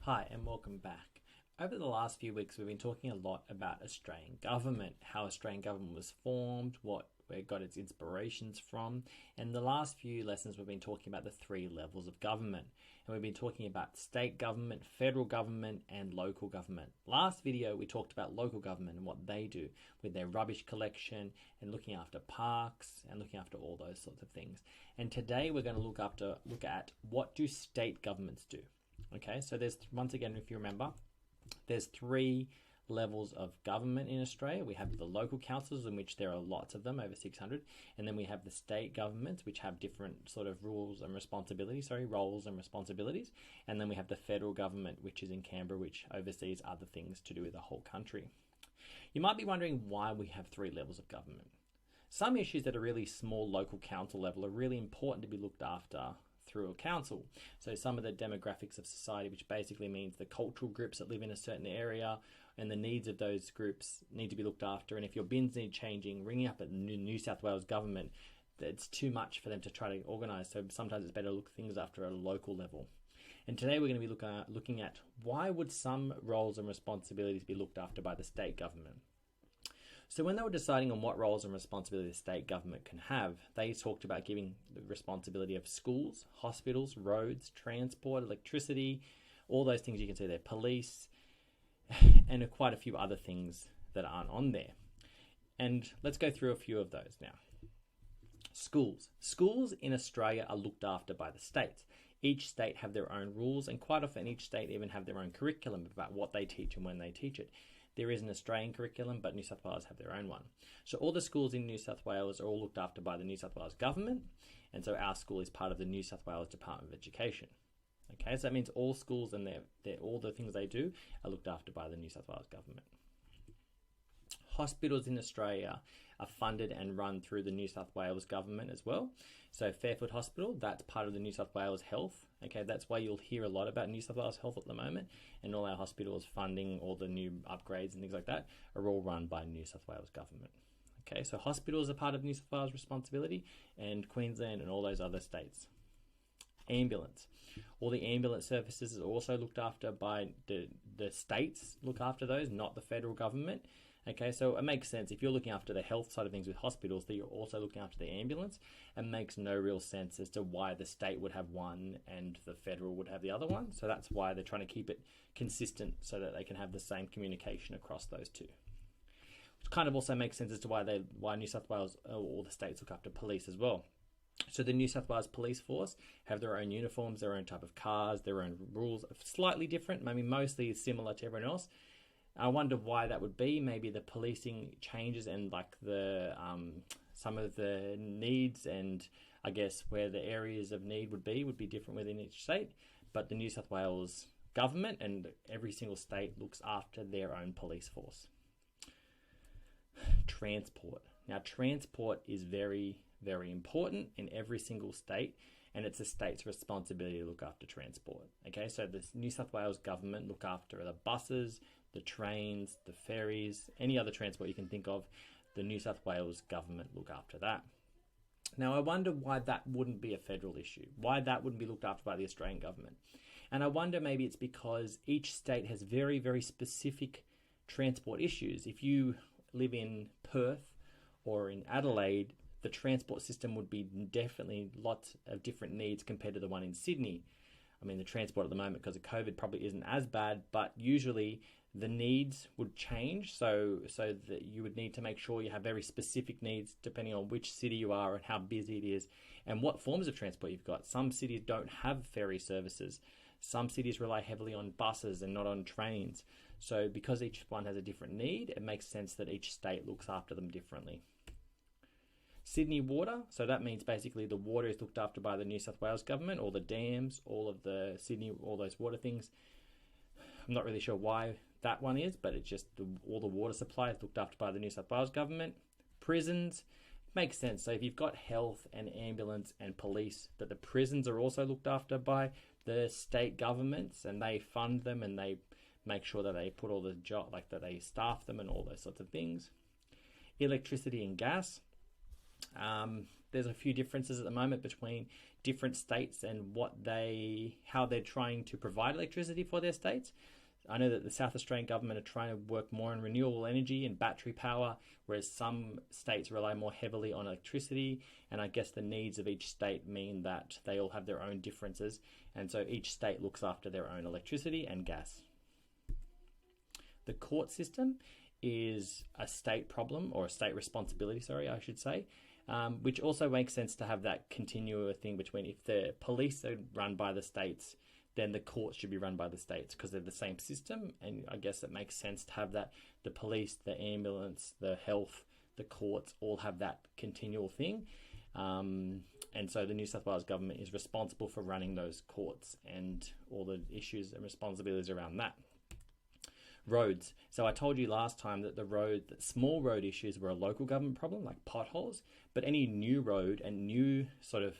Hi and welcome back. Over the last few weeks we've been talking a lot about Australian government, how Australian government was formed, where it got its inspirations from, and the last few lessons we've been talking about the three levels of government. And we've been talking about state government, federal government and local government. Last video we talked about local government and what they do with their rubbish collection and looking after parks and looking after all those sorts of things. And today we're going to look at what do state governments do. Okay, so there's, once again, if you remember, there's three levels of government in Australia. We have the local councils, in which there are lots of them, over 600, and then we have the state governments, which have different sort of roles and responsibilities, and then we have the federal government, which is in Canberra, which oversees other things to do with the whole country. You might be wondering why we have three levels of government. Some issues at a really small local council level are really important to be looked after through a council. So some of the demographics of society, which basically means the cultural groups that live in a certain area and the needs of those groups need to be looked after. And if your bins need changing, ringing up at the New South Wales government, it's too much for them to try to organise. So sometimes it's better to look things after at a local level. And today we're going to be looking at why would some roles and responsibilities be looked after by the state government. So when they were deciding on what roles and responsibilities the state government can have, they talked about giving the responsibility of schools, hospitals, roads, transport, electricity, all those things you can see there, police, and quite a few other things that aren't on there. And let's go through a few of those now. Schools. Schools in Australia are looked after by the states. Each state have their own rules, and quite often each state even have their own curriculum about what they teach and when they teach it. There is an Australian curriculum, but New South Wales have their own one. So all the schools in New South Wales are all looked after by the New South Wales government, and so our school is part of the New South Wales Department of Education. Okay, so that means all schools and all the things they do are looked after by the New South Wales government. Hospitals in Australia are funded and run through the New South Wales government as well. So Fairfield Hospital, that's part of the New South Wales Health. Okay, that's why you'll hear a lot about New South Wales Health at the moment, and all our hospitals funding, all the new upgrades and things like that are all run by New South Wales government. Okay, so hospitals are part of New South Wales responsibility, and Queensland and all those other states. Ambulance. All the ambulance services are also looked after by the states, look after those, not the federal government. Okay, so it makes sense. If you're looking after the health side of things with hospitals, that you're also looking after the ambulance. It makes no real sense as to why the state would have one and the federal would have the other one. So that's why they're trying to keep it consistent so that they can have the same communication across those two. Which kind of also makes sense as to why New South Wales or all the states look after police as well. So the New South Wales Police Force have their own uniforms, their own type of cars, their own rules, slightly different, maybe mostly similar to everyone else. I wonder why that would be. Maybe the policing changes and like the some of the needs and I guess where the areas of need would be different within each state. But the New South Wales government and every single state looks after their own police force. Transport. Now, transport is very, very important in every single state, and it's a state's responsibility to look after transport. Okay, so the New South Wales government look after the buses, the trains, the ferries, any other transport you can think of. The New South Wales government look after that. Now, I wonder why that wouldn't be a federal issue, why that wouldn't be looked after by the Australian government. And I wonder maybe it's because each state has very, very specific transport issues. If you live in Perth or in Adelaide, the transport system would be definitely lots of different needs compared to the one in Sydney. I mean, the transport at the moment because of COVID probably isn't as bad, but usually the needs would change, so that you would need to make sure you have very specific needs depending on which city you are and how busy it is and what forms of transport you've got. Some cities don't have ferry services. Some cities rely heavily on buses and not on trains. So because each one has a different need, it makes sense that each state looks after them differently. Sydney Water, so that means basically the water is looked after by the New South Wales government, all the dams, all of the Sydney, all those water things. I'm not really sure why that one is, but it's just all the water supply is looked after by the New South Wales government. Prisons, makes sense. So if you've got health and ambulance and police, that the prisons are also looked after by the state governments, and they fund them and they make sure that they put all the job, like that they staff them and all those sorts of things. Electricity and gas. there's a few differences at the moment between different states and how they're trying to provide electricity for their states. I know that the South Australian government are trying to work more on renewable energy and battery power, whereas some states rely more heavily on electricity. And I guess the needs of each state mean that they all have their own differences. And so each state looks after their own electricity and gas. The court system is a state problem, or a state responsibility, I should say, which also makes sense to have that continual thing between, if the police are run by the states, then the courts should be run by the states because they're the same system. And I guess it makes sense to have that the police, the ambulance, the health, the courts all have that continual thing. And so the New South Wales government is responsible for running those courts and all the issues and responsibilities around that. Roads. So I told you last time that that small road issues were a local government problem, like potholes, but any new road and new sort of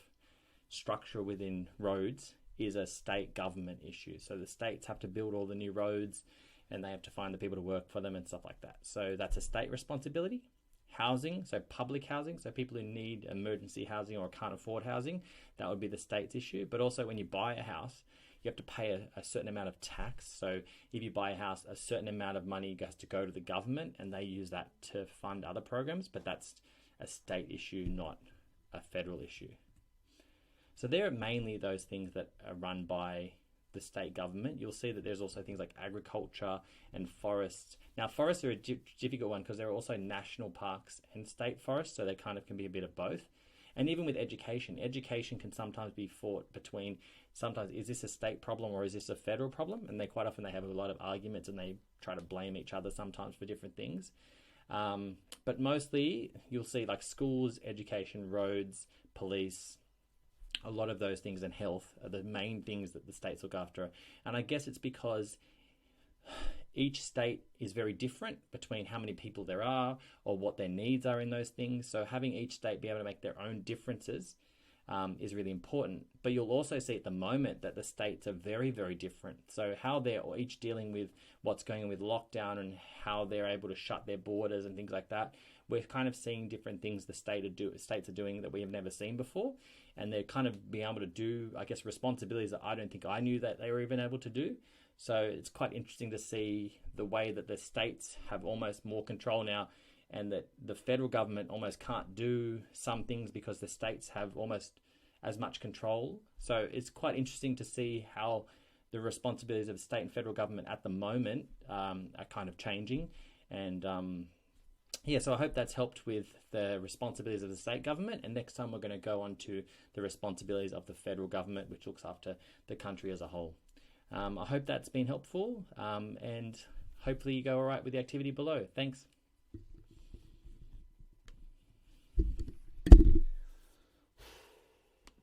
structure within roads is a state government issue. So the states have to build all the new roads and they have to find the people to work for them and stuff like that. So that's a state responsibility. Housing, so public housing, so people who need emergency housing or can't afford housing, that would be the state's issue. But also when you buy a house, you have to pay a certain amount of tax. So if you buy a house, a certain amount of money has to go to the government and they use that to fund other programs, but that's a state issue, not a federal issue. So there are mainly those things that are run by the state government. You'll see that there's also things like agriculture and forests. Now, forests are a difficult one because there are also national parks and state forests, so they kind of can be a bit of both. And even with education can sometimes be fought between, sometimes is this a state problem or is this a federal problem? And quite often they have a lot of arguments and they try to blame each other sometimes for different things. But mostly you'll see like schools, education, roads, police, a lot of those things, and health are the main things that the states look after. And I guess it's because each state is very different between how many people there are or what their needs are in those things. So having each state be able to make their own differences is really important. But you'll also see at the moment that the states are very, very different. So how they're each dealing with what's going on with lockdown and how they're able to shut their borders and things like that. We're kind of seeing different things the states are doing that we have never seen before. And they're kind of being able to do, I guess, responsibilities that I don't think I knew that they were even able to do. So it's quite interesting to see the way that the states have almost more control now, and that the federal government almost can't do some things because the states have almost as much control. So it's quite interesting to see how the responsibilities of the state and federal government at the moment are kind of changing. And so I hope that's helped with the responsibilities of the state government. And next time we're going to go on to the responsibilities of the federal government, which looks after the country as a whole. I hope that's been helpful, and hopefully you go all right with the activity below. Thanks.